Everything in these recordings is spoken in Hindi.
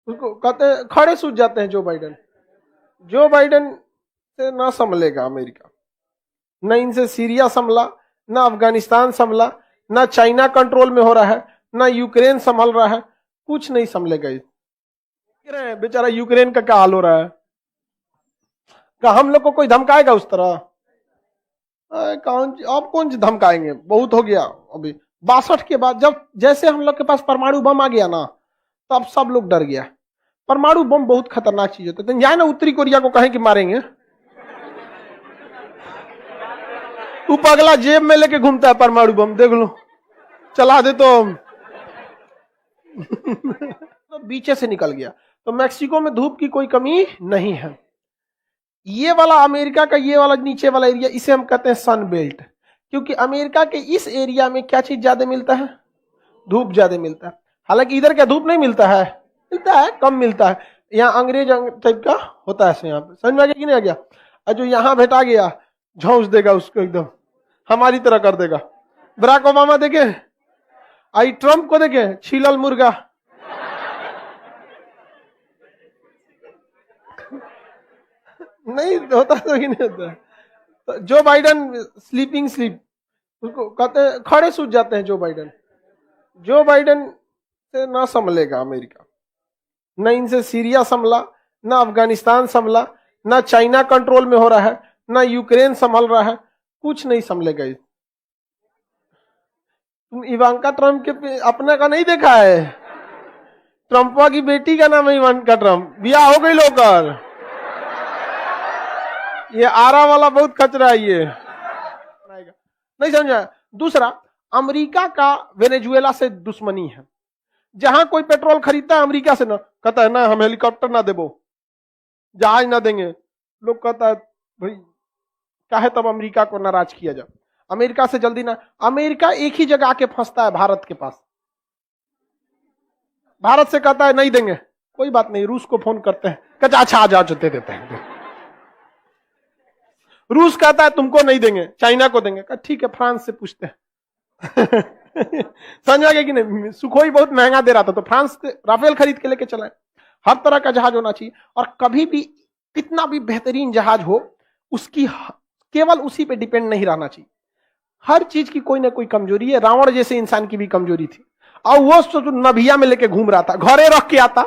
उसको कहते हैं खड़े सूझ जाते हैं जो बाइडेन से ना संभलेगा अमेरिका। न इनसे सीरिया संभला, न अफगानिस्तान संभला, न चाइना कंट्रोल में हो रहा है, न यूक्रेन संभल रहा है, कुछ नहीं संभलेगा। देख रहे हैं बेचारा यूक्रेन का क्या हाल हो रहा है। क्या हम लोग को कोई धमकाएगा उस तरह? अब कौन धमकाएंगे, बहुत हो गया। अभी 62 के बाद जब जैसे हम लोग के पास परमाणु बम आ गया ना, तब सब लोग डर गया। परमाणु बम बहुत खतरनाक चीज होता है। जाए ना उत्तरी कोरिया को कहें कि मारेंगे, वो पगला जेब में लेके घूमता है परमाणु बम, देख लो चला दे तो तो बीचे से निकल गया। तो मैक्सिको में धूप की कोई कमी नहीं है। ये वाला अमेरिका का ये वाला नीचे वाला एरिया, इसे हम कहते हैं सन बेल्ट, क्योंकि अमेरिका के इस एरिया में क्या चीज ज्यादा मिलता है? धूप ज्यादा मिलता है। हालांकि इधर क्या धूप नहीं मिलता है, मिलता है, कम मिलता है। यहाँ अंग्रेज टाइप का होता है यहाँ पे। समझ में आ गया कि नहीं आ गया? और जो यहाँ भेटा गया झोंस देगा उसको, एकदम हमारी तरह कर देगा। बराक ओबामा देखे, आई ट्रम्प को देखे, छीलल मुर्गा। नहीं होता तो ही नहीं होता। तो जो बाइडन स्लीपिंग स्लीप, उसको कहते हैं खड़े सूझ जाते हैं जो बाइडन से ना संभलेगा अमेरिका। न इनसे सीरिया संभला, न अफगानिस्तान संभला, न चाइना कंट्रोल में हो रहा है, न यूक्रेन संभल रहा है, कुछ नहीं संभलेगा। तुम इवांका ट्रम्प के अपने का नहीं देखा है? ट्रम्पा की बेटी का नाम है इवांका ट्रम्प, ब्याह हो गई लोकर। ये आरा वाला बहुत खचरा है ये, नहीं समझा? दूसरा, अमेरिका का वेनेजुएला से दुश्मनी है। जहां कोई पेट्रोल खरीदता है अमेरिका से ना, कहता है ना हम हेलीकॉप्टर ना देबो, जहाज ना देंगे। लोग कहता है भाई काहे तब अमेरिका को नाराज किया जाए। अमेरिका से जल्दी ना, अमेरिका एक ही जगह आके फंसता है भारत के पास। भारत से कहता है नहीं देंगे, कोई बात नहीं, रूस को फोन करते हैं, कहता अच्छा आ जाओ, दे देते हैं। रूस कहता है तुमको नहीं देंगे, चाइना को देंगे, कहता ठीक है फ्रांस से पूछते हैं। समझ आ गया कि नहीं? सुखोई बहुत महंगा दे रहा था, तो फ्रांस से राफेल खरीद के लेके चलाए। हर तरह का जहाज होना चाहिए, और कभी भी कितना भी बेहतरीन जहाज हो, उसकी केवल उसी पे डिपेंड नहीं रहना चाहिए। हर चीज की कोई ना कोई कमजोरी है। रावण जैसे इंसान की भी कमजोरी थी, और वो तो नभिया में लेके घूम रहा था, घरे रख के आता।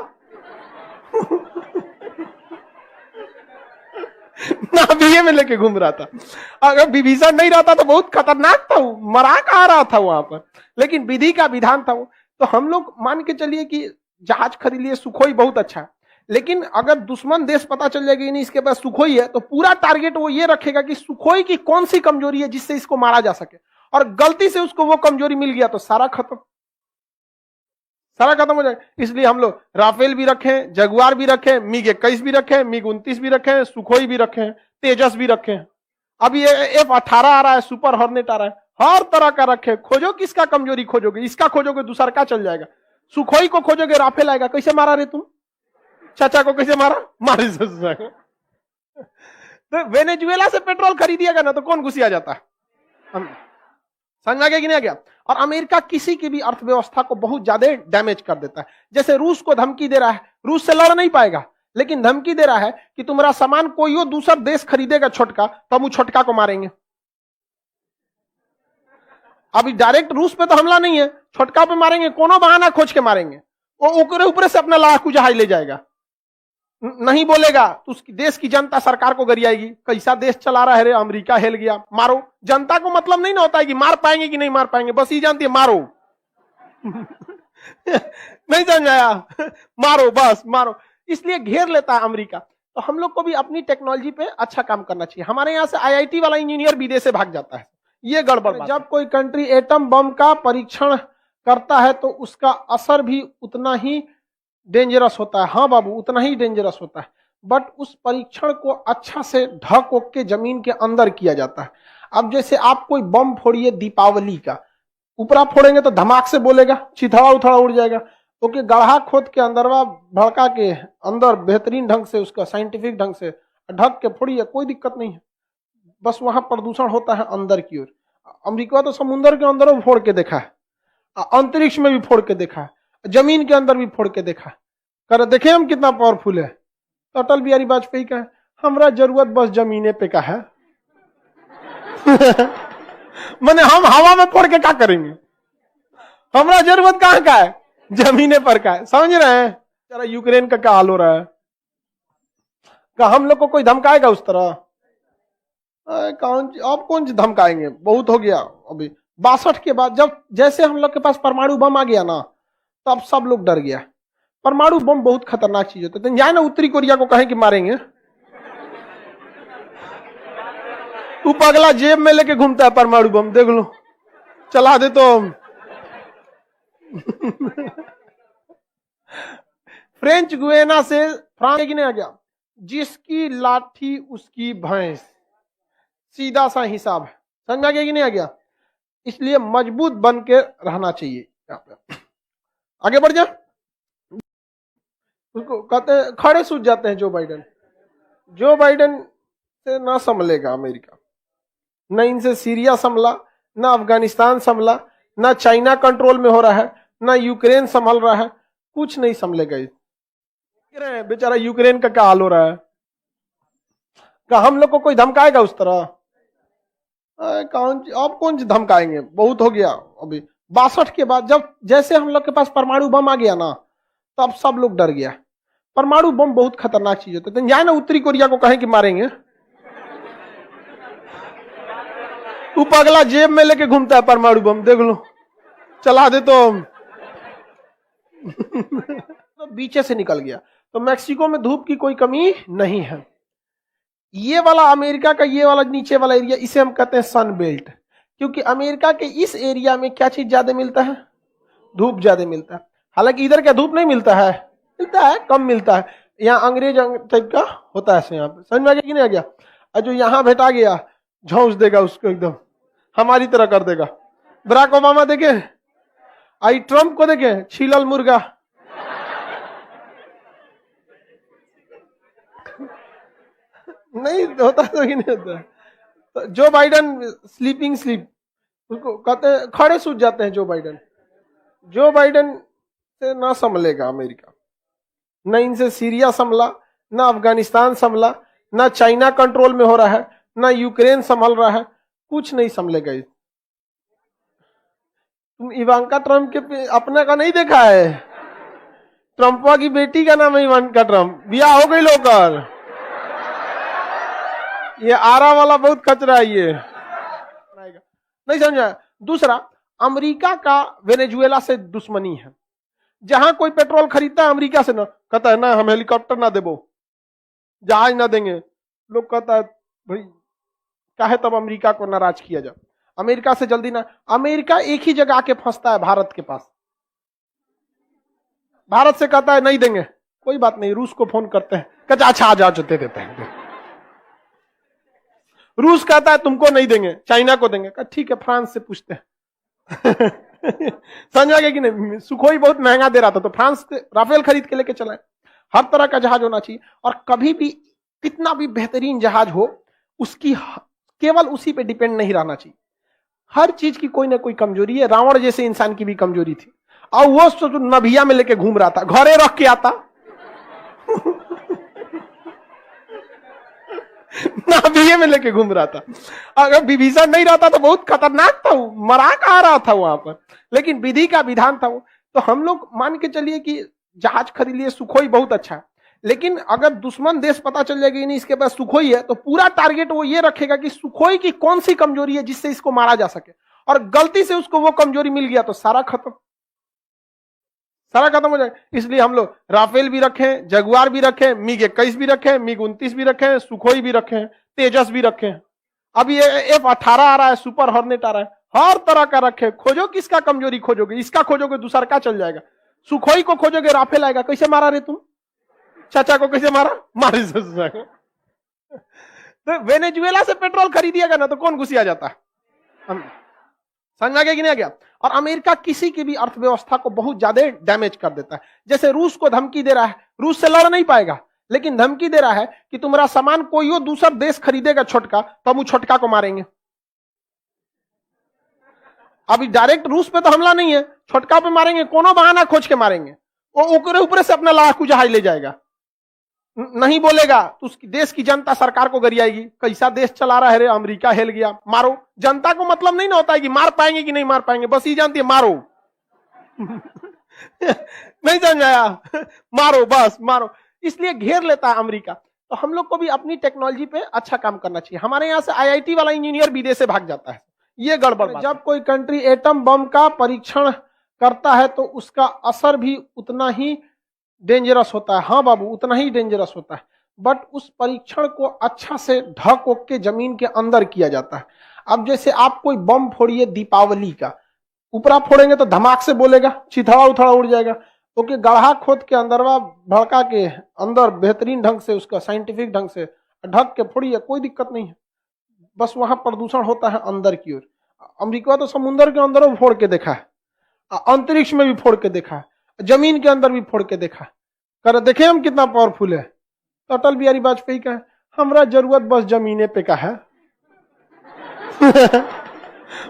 नभिया में लेके घूम रहा था। अगर विभीषण नहीं रहता तो बहुत खतरनाक था, वो मराक आ रहा था वहां पर, लेकिन विधि का विधान था वो। तो हम लोग मान के चलिए कि जहाज खरीद लिए, सुखोई बहुत अच्छा है, लेकिन अगर दुश्मन देश पता चल जाएगा नहीं इसके पास सुखोई है, तो पूरा टारगेट वो ये रखेगा कि सुखोई की कौन सी कमजोरी है जिससे इसको मारा जा सके, और गलती से उसको वो कमजोरी मिल गया तो सारा खत्म हो जाएगा। इसलिए हम लोग राफेल भी रखें, जगुआर भी रखें, मिग 21 भी रखें, मिग 29 भी रखें, सुखोई भी रखें, तेजस भी रखें। अभी ये F-18 आ रहा है, सुपर हॉर्नेट आ रहा है, हर तरह का रखे। खोजो किसका कमजोरी खोजोगे, इसका खोजोगे दूसरा का चल जाएगा। सुखोई को खोजोगे राफेल आएगा। कैसे मारा रे तुम, चाचा को कैसे मारा, मारे तो वेनेजुएला से पेट्रोल खरीदिएगा ना तो कौन घुसी आ जाता है। समझ आ गया कि नहीं आ गया? और अमेरिका किसी की भी अर्थव्यवस्था को बहुत ज्यादा डैमेज कर देता है। जैसे रूस को धमकी दे रहा है, रूस से लड़ नहीं पाएगा, लेकिन धमकी दे रहा है कि तुम्हारा सामान कोई और दूसरा देश खरीदेगा छोटका, तो हम वो छोटका को मारेंगे। अभी डायरेक्ट रूस पे तो हमला नहीं है, छोटका पे मारेंगे, कोनो बहाना खोज के मारेंगे। वो ऊपर से अपना लड़ाकू जहाज ले जाएगा, नहीं बोलेगा तो उसकी देश की जनता सरकार को गरियाएगी, कैसा देश चला रहा है रे, अमेरिका हिल गया, मारो। जनता को मतलब नहीं ना होता है कि मार पाएंगे कि नहीं मार पाएंगे, बस ये जानती है मारो। नहीं समझ आया? मारो, बस मारो। इसलिए घेर लेता है अमेरिका। तो हम लोग को भी अपनी टेक्नोलॉजी पे अच्छा काम करना चाहिए। हमारे यहाँ से IIT वाला इंजीनियर विदेश से भाग जाता है, ये गड़बड़। जब कोई कंट्री एटम बम का परीक्षण करता है तो उसका असर भी उतना ही डेंजरस होता है। हाँ बाबू, उतना ही डेंजरस होता है, बट उस परीक्षण को अच्छा से ढक ओक के जमीन के अंदर किया जाता है। अब जैसे आप कोई बम फोड़िए दीपावली का, ऊपर आप फोड़ेंगे तो धमाक से बोलेगा, चिथड़ा उथड़ा उड़ जाएगा। ओके, गढ़ा खोद के अंदरवा भड़का के अंदर बेहतरीन ढंग से उसका साइंटिफिक ढंग से ढक के फोड़िए, कोई दिक्कत नहीं है। बस वहां प्रदूषण होता है अंदर की ओर। अमेरिका तो समुद्र के अंदर फोड़ के देखा है, अंतरिक्ष में भी फोड़ के देखा है, जमीन के अंदर भी फोड़ के देखा है। कर देखे हम कितना पावरफुल है। तो अटल बिहारी वाजपेयी का है, हमरा जरूरत बस जमीने पे का है। मैंने हम हवा में फोड़ के क्या करेंगे, हमरा जरूरत कहां का है, जमीने पर का है। समझ रहे हैं। जरा यूक्रेन का क्या हाल हो रहा है, क्या हम लोग को कोई धमकाएगा उस तरह? आप कौन धमकाएंगे, बहुत हो गया। अभी 62 के बाद जब जैसे हम लोग के पास परमाणु बम आ गया ना, तब सब लोग डर गया। परमाणु बम बहुत खतरनाक चीज होता है। जाए ना उत्तरी कोरिया को कहें कि मारेंगे, तू पगला जेब में लेके घूमता है परमाणु बम, देख लो चला दे तो। फ्रेंच गुयाना से फ्रांस की नहीं आ गया, जिसकी लाठी उसकी भैंस, सीधा सा हिसाब है। समझ में आ गया कि नहीं आ गया? इसलिए मजबूत बन के रहना चाहिए। यहाँ पे आगे बढ़ जा। उसको कहते खड़े सूझ जाते हैं जो बाइडेन। जो बाइडेन से ना संभलेगा अमेरिका, न इनसे सीरिया संभला, न अफगानिस्तान संभला, न चाइना कंट्रोल में हो रहा है, न यूक्रेन संभल रहा है, कुछ नहीं संभलेगा। बेचारा यूक्रेन का क्या हाल हो रहा है, क्या हम लोग को कोई धमकाएगा उस तरह? आप कौन धमकाएंगे, बहुत हो गया। अभी 62 के बाद जब जैसे हम लोग के पास परमाणु बम आ गया ना, तब सब लोग डर गया। परमाणु बम बहुत खतरनाक चीज होता है। जाए ना उत्तरी कोरिया को कहें कि मारेंगे, तू पगला जेब में लेके घूमता है परमाणु बम, देख लो चला दे तो। तो बीचे से निकल गया। तो मैक्सिको में धूप की कोई कमी नहीं है। ये वाला अमेरिका का ये वाला नीचे वाला एरिया, इसे हम कहते हैं सन बेल्ट, क्योंकि अमेरिका के इस एरिया में क्या चीज ज्यादा मिलता है, धूप ज्यादा मिलता है। हालांकि इधर क्या धूप नहीं मिलता है, मिलता है, कम मिलता है। यहाँ अंग्रेज टाइप का होता है यहाँ पे। समझ में आ गया कि नहीं आ गया? और जो यहाँ भेटा गया झोंस देगा उसको, एकदम हमारी तरह कर देगा। बराक ओबामा देखे, आई ट्रम्प को देखे, छीलल मुर्गा। नहीं होता तो ही नहीं होता। तो जो बाइडन स्लीपिंग स्लीप, उसको कहते हैं खड़े सूझ जाते हैं जो बाइडन। जो बाइडन से ना संभलेगा अमेरिका, न इनसे सीरिया संभला, न अफगानिस्तान संभला, न चाइना कंट्रोल में हो रहा है, न यूक्रेन संभल रहा है, कुछ नहीं संभलेगा। तुम इवांका ट्रम्प के अपने का नहीं देखा है? ट्रम्पा की बेटी का नाम है इवांका ट्रम्प, ब्याह हो गई लोकर। ये आरा वाला बहुत कचरा है ये, नहीं समझा? दूसरा, अमेरिका का वेनेजुएला से दुश्मनी है। जहां कोई पेट्रोल खरीदता है अमेरिका से ना, कहता है ना हम हेलीकॉप्टर ना देबो, जहाज ना देंगे। लोग कहता है भाई काहे तब अमेरिका को नाराज किया जाए। अमेरिका से जल्दी ना, अमेरिका एक ही जगह आके फंसता है भारत के पास। भारत से कहता है नहीं देंगे, कोई बात नहीं, रूस को फोन करते हैं, कहता अच्छा आ जाओ, दे देते हैं। रूस कहता है तुमको नहीं देंगे, चाइना को देंगे, ठीक है फ्रांस से पूछते हैं। समझ आ गया कि नहीं? सुखोई बहुत महंगा दे रहा था, तो फ्रांस से राफेल खरीद के लेके चलाए। हर तरह का जहाज होना चाहिए, और कभी भी कितना भी बेहतरीन जहाज हो, उसकी केवल उसी पे डिपेंड नहीं रहना चाहिए। हर चीज की कोई ना कोई कमजोरी है। रावण जैसे इंसान की भी कमजोरी थी, और वो नभिया में लेके घूम रहा था, घरे रख के आता। नाभिये में लेके घूम रहा था। अगर विभीषण नहीं रहता तो बहुत खतरनाक था, मरा कहा रहा था वहां पर, लेकिन विधि का विधान था वो। तो हम लोग मान के चलिए कि जहाज खरीद लिए, सुखोई बहुत अच्छा है, लेकिन अगर दुश्मन देश पता चल जाएगा कि नहीं इसके पास सुखोई है, तो पूरा टारगेट वो ये रखेगा कि सुखोई की कौन सी कमजोरी है जिससे इसको मारा जा सके, और गलती से उसको वो कमजोरी मिल गया तो सारा खत्म, सारा खत्म हो जाएगा। इसलिए हम लोग राफेल भी रखें, जगुआर भी रखें, मिग 21 भी रखें, मिग 29 भी रखें, सुखोई भी रखें, तेजस भी रखें। अब ये F-18 आ रहा है, सुपर हॉर्नेट आ रहा है, हर तरह का रखे। खोजो किसका कमजोरी खोजोगे, इसका खोजोगे दूसरा का चल जाएगा। सुखोई को खोजोगे राफेल आएगा। कैसे मारा रे तुम, चाचा को कैसे मारा, मारे ससुरा को। तो वेनेजुएला से पेट्रोल खरीदिएगा ना तो कौन घुसिया जाता है। समझ आ गया कि नहीं आ गया? और अमेरिका किसी की भी अर्थव्यवस्था को बहुत ज्यादा डैमेज कर देता है। जैसे रूस को धमकी दे रहा है, रूस से लड़ नहीं पाएगा, लेकिन धमकी दे रहा है कि तुम्हारा सामान कोई और दूसरा देश खरीदेगा छोटका, तो हम उस छोटका को मारेंगे। अभी डायरेक्ट रूस पे तो हमला नहीं है, छोटका पे मारेंगे, कोनो बहाना खोज के मारेंगे। वो ऊपर ऊपर से अपना लड़ाकू जहाज ले जाएगा, नहीं बोलेगा तो उसकी देश की जनता सरकार को गरियाएगी, कैसा देश चला रहा है रे, अमेरिका हिल गया, मारो। जनता को मतलब नहीं ना होता है कि मार पाएंगे कि नहीं मार पाएंगे, बस ये जानती है मारो। नहीं समझ आया, मारो बस मारो, इसलिए घेर लेता है अमेरिका। तो हम लोग को भी अपनी टेक्नोलॉजी पे अच्छा काम करना चाहिए। हमारे यहाँ से आईआईटी वाला इंजीनियर विदेश से भाग जाता है, ये गड़बड़। जब कोई कंट्री एटम बम का परीक्षण करता है तो उसका असर भी उतना ही डेंजरस होता है। हाँ बाबू, उतना ही डेंजरस होता है, बट उस परीक्षण को अच्छा से ढक ओक के जमीन के अंदर किया जाता है। अब जैसे आप कोई बम फोड़िए दीपावली का, ऊपर आप फोड़ेंगे तो धमाक से बोलेगा, चिथड़ा उथड़ा उड़ जाएगा, तो कि गढ़ा खोद के अंदरवा भड़का के अंदर बेहतरीन ढंग से उसका साइंटिफिक ढंग से ढक के फोड़िए, कोई दिक्कत नहीं है। बस वहां प्रदूषण होता है अंदर की ओर। अमेरिका तो समुद्र के अंदर फोड़ के देखा है, अंतरिक्ष में भी फोड़ के देखा है, जमीन के अंदर भी फोड़ के देखा है। कर देखे हम कितना पावरफुल है। तो अटल बिहारी वाजपेयी का है, हमरा जरूरत बस जमीने पे का है।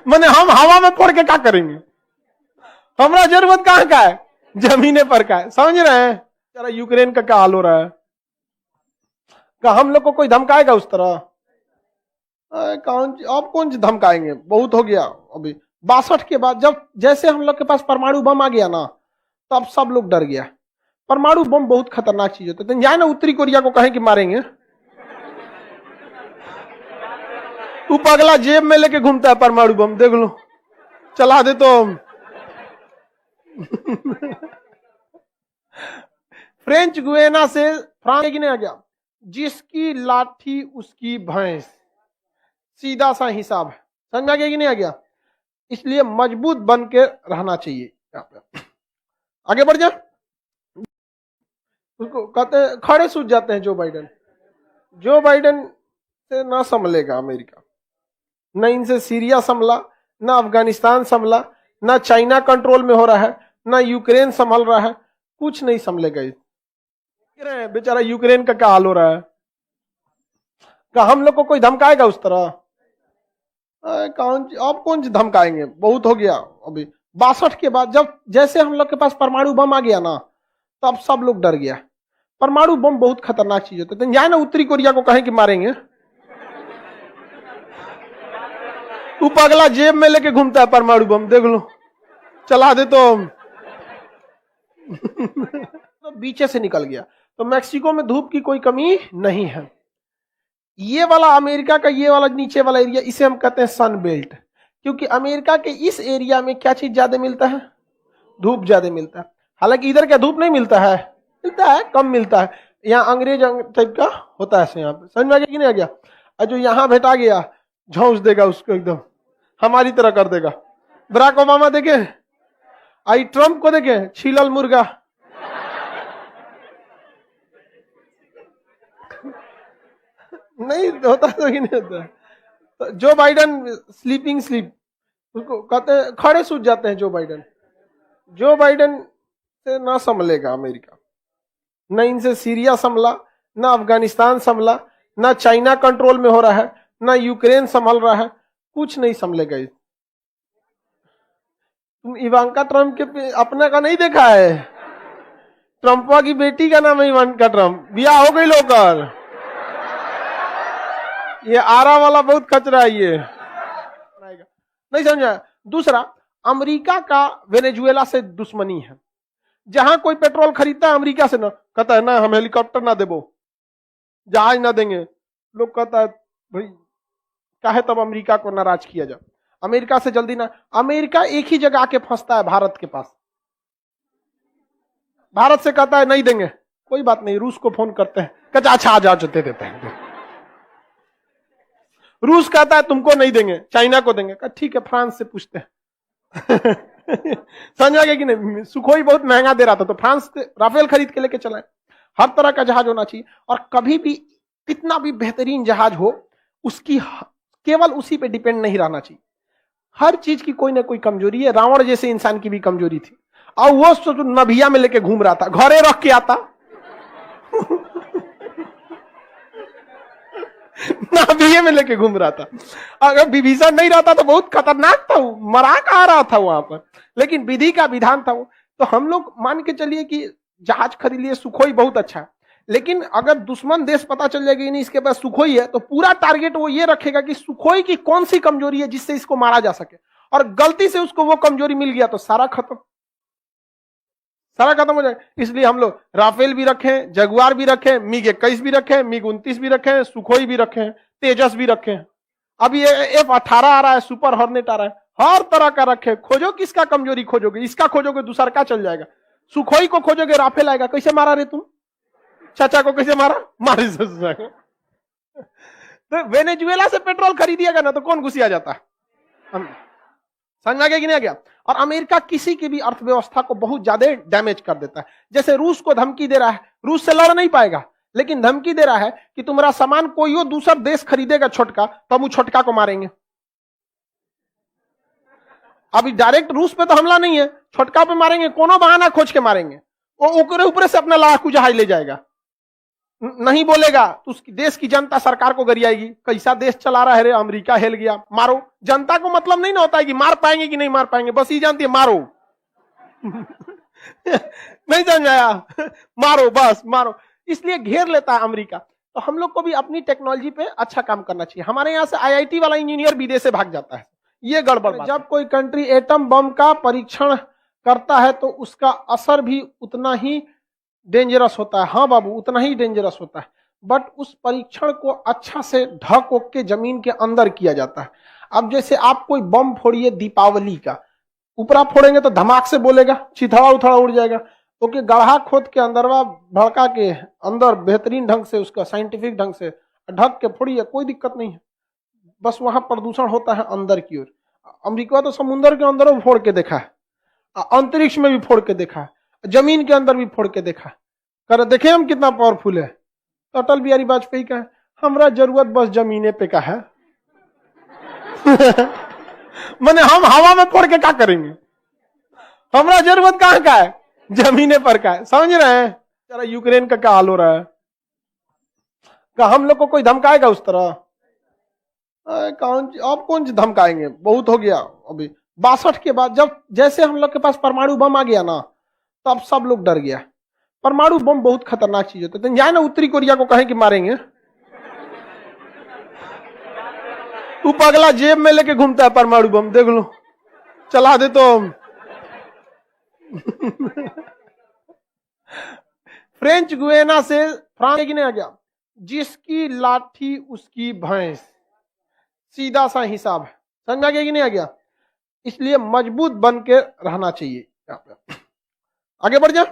माने हम हवा में फोड़ के क्या करेंगे, हमरा जरूरत कहां का है, जमीने पर का है। समझ रहे हैं? जरा यूक्रेन का क्या हाल हो रहा है, क्या हम लोग को कोई धमकाएगा उस तरह? अब कौन धमकाएंगे, बहुत हो गया। अभी 62 के बाद जब जैसे हम लोग के पास परमाणु बम आ गया ना, तब सब लोग डर गया। परमाणु बम बहुत खतरनाक चीज होता है। जाए ना उत्तरी कोरिया को कहें कि मारेंगे, वो पगला जेब में लेके घूमता है परमाणु बम, देख लो चला दे तो। फ्रेंच गुयाना से फ्रांस की नहीं आ गया, जिसकी लाठी उसकी भैंस, सीधा सा हिसाब है। समझ आ गया कि नहीं आ गया? इसलिए मजबूत बन के रहना चाहिए। यहाँ पे आगे बढ़ जा, उसको कहते हैं खड़े सूझ जाते हैं जो बाइडेन। जो बाइडेन से ना संभलेगा अमेरिका, न इनसे सीरिया संभला, न अफगानिस्तान संभला, न चाइना कंट्रोल में हो रहा है, न यूक्रेन संभल रहा है, कुछ नहीं संभलेगा। बेचारा यूक्रेन का क्या हाल हो रहा है, क्या हम लोग को कोई धमकाएगा उस तरह? अब कौन धमकाएंगे, बहुत हो गया। अभी 62 के बाद जब जैसे हम लोग के पास परमाणु बम आ गया ना, तब सब लोग डर गया। परमाणु बम बहुत खतरनाक चीज होता है। जाए ना उत्तरी कोरिया को कहें कि मारेंगे, वो पगला जेब में लेके घूमता है परमाणु बम, देख लो चला दे तो। तो बीचे से निकल गया। तो मैक्सिको में धूप की कोई कमी नहीं है। ये वाला अमेरिका का ये वाला नीचे वाला एरिया, इसे हम कहते हैं सन बेल्ट, क्योंकि अमेरिका के इस एरिया में क्या चीज ज्यादा मिलता है, धूप ज्यादा मिलता है। हालांकि इधर क्या धूप नहीं मिलता है, मिलता है, कम मिलता है। यहाँ अंग्रेज टाइप का होता है यहाँ पे। समझ में आ गया कि नहीं आ गया? और जो यहाँ भेटा गया झोंस देगा उसको, एकदम हमारी तरह कर देगा। बराक ओबामा देखे, आई ट्रम्प को देखे, छीलल मुर्गा। नहीं होता तो ही नहीं होता। तो जो बाइडन स्लीपिंग स्लीप, उसको कहते हैं खड़े सूझ जाते हैं जो बाइडन। जो बाइडन से ना संभलेगा अमेरिका, न इनसे सीरिया संभला, न अफगानिस्तान संभला, न चाइना कंट्रोल में हो रहा है, न यूक्रेन संभल रहा है, कुछ नहीं संभलेगा। तुम इवांका ट्रम्प के अपने का नहीं देखा है? ट्रम्पा की बेटी का नाम है इवांका ट्रम्प, ब्याह हो गई लोकर। ये आरा वाला बहुत खचरा है ये, नहीं समझा? दूसरा, अमेरिका का वेनेजुएला से दुश्मनी है। जहां कोई पेट्रोल खरीदता है अमेरिका से ना, कहता है ना हम हेलीकॉप्टर ना देबो, जहाज ना देंगे। लोग कहता है भाई काहे तब अमेरिका को नाराज किया जाए। अमेरिका से जल्दी ना, अमेरिका एक ही जगह आके फंसता है भारत के पास। भारत से कहता है नहीं देंगे, कोई बात नहीं, रूस को फोन करते हैं, कहता अच्छा आ जाओ, दे देते हैं। रूस कहता है तुमको नहीं देंगे, चाइना को देंगे, कहा ठीक है फ्रांस से पूछते हैं। समझ आ गया कि नहीं? सुखोई बहुत महंगा दे रहा था, तो फ्रांस से राफेल खरीद के लेके चलाए। हर तरह का जहाज होना चाहिए, और कभी भी कितना भी बेहतरीन जहाज हो, उसकी केवल उसी पे डिपेंड नहीं रहना चाहिए। हर चीज की कोई ना कोई कमजोरी है। रावण जैसे इंसान की भी कमजोरी थी, और वो तो नभिया में लेके घूम रहा था, घरे रख के आता। नभिया में लेके घूम रहा था। अगर विभीषण नहीं रहता तो बहुत खतरनाक था, वो मरा कहा रहा था वहां पर, लेकिन विधि का विधान था वो। तो हम लोग मान के चलिए कि जहाज खरीद लिए, सुखोई बहुत अच्छा है, लेकिन अगर दुश्मन देश पता चल जाएगा नहीं इसके पास सुखोई है, तो पूरा टारगेट वो ये रखेगा कि सुखोई की कौन सी कमजोरी है जिससे इसको मारा जा सके, और गलती से उसको वो कमजोरी मिल गया तो सारा खत्म हो जाएगा। इसलिए हम लोग राफेल भी रखें, जगुआर भी रखें, मिग 21 भी रखें, मिग 29 भी रखें, सुखोई भी रखें, तेजस भी रखें। अब ये F-18 आ रहा है, सुपर हॉर्नेट आ रहा है, हर तरह का रखे। खोजो किसका कमजोरी खोजोगे, इसका खोजोगे दूसरा का चल जाएगा, सुखोई को खोजोगे राफेल आएगा। कैसे मारा रे तुम, चाचा को कैसे मारा, मारे जाएगा। तो वेनेजुएला से पेट्रोल खरीदिएगा ना तो कौन घुसिया जाता है, समझ में आ गया कि नहीं आ गया। और अमेरिका किसी की भी अर्थव्यवस्था को बहुत ज्यादा डैमेज कर देता है। जैसे रूस को धमकी दे रहा है, रूस से लड़ नहीं पाएगा, लेकिन धमकी दे रहा है कि तुम्हारा सामान कोई और दूसरा देश खरीदेगा छोटका, तो हम वो छोटका को मारेंगे। अभी डायरेक्ट रूस पे तो हमला नहीं है, छोटका पे मारेंगे, कोनो बहाना खोज के मारेंगे। वो ऊपर से अपना लड़ाकू जहाज ले जाएगा, नहीं बोलेगा तो उसकी देश की जनता सरकार को गरियाएगी, कैसा देश चला रहा है रे, अमेरिका हिल गया, मारो। जनता को मतलब नहीं ना होता है कि मार पाएंगे कि नहीं मार पाएंगे, बस ये जानती है मारो। नहीं समझ आया, मारो बस मारो, इसलिए घेर लेता है अमेरिका। तो हम लोग को भी अपनी टेक्नोलॉजी पे अच्छा काम करना चाहिए। हमारे यहाँ से IIT वाला इंजीनियर विदेश से भाग जाता है, ये गड़बड़। जब कोई कंट्री एटम बम का परीक्षण करता है तो उसका असर भी उतना ही डेंजरस होता है। हाँ बाबू, उतना ही डेंजरस होता है, बट उस परीक्षण को अच्छा से ढक ओक के जमीन के अंदर किया जाता है। अब जैसे आप कोई बम फोड़िए दीपावली का, ऊपर आप फोड़ेंगे तो धमाक से बोलेगा, चिथड़ा उथड़ा उड़ जाएगा। तो कि गढ़ा खोद के अंदरवा भड़का के अंदर बेहतरीन ढंग से उसका साइंटिफिक ढंग से ढक के फोड़िए, कोई दिक्कत नहीं है। बस वहां प्रदूषण होता है अंदर की ओर। अमेरिका तो समुद्र के अंदर भी फोड़ के देखा है, अंतरिक्ष में भी फोड़ के देखा है, जमीन के अंदर भी फोड़ के देखा है। कर देखे हम कितना पावरफुल है। तो अटल बिहारी वाजपेयी का है, हमरा जरूरत बस जमीने पे का है। माने हम हवा में फोड़ के क्या करेंगे, हमरा जरूरत कहां का है, जमीने पर का है। समझ रहे हैं। जरा यूक्रेन का क्या हाल हो रहा है, क्या हम लोग को कोई धमकाएगा उस तरह, आप कौन धमकाएंगे, बहुत हो गया। अभी 62 के बाद जब जैसे हम लोग के पास परमाणु बम आ गया ना, तब सब लोग डर गया। परमाणु बम बहुत खतरनाक चीज होता है। जाए ना उत्तरी कोरिया को कहें कि मारेंगे, तू पगला जेब में लेके घूमता है परमाणु बम, देख लो चला दे तो। फ्रेंच गुयाना से फ्रांस की नहीं आ गया, जिसकी लाठी उसकी भैंस, सीधा सा हिसाब है। समझ में आ गया कि नहीं आ गया। इसलिए मजबूत बन के रहना चाहिए। आगे बढ़ जा।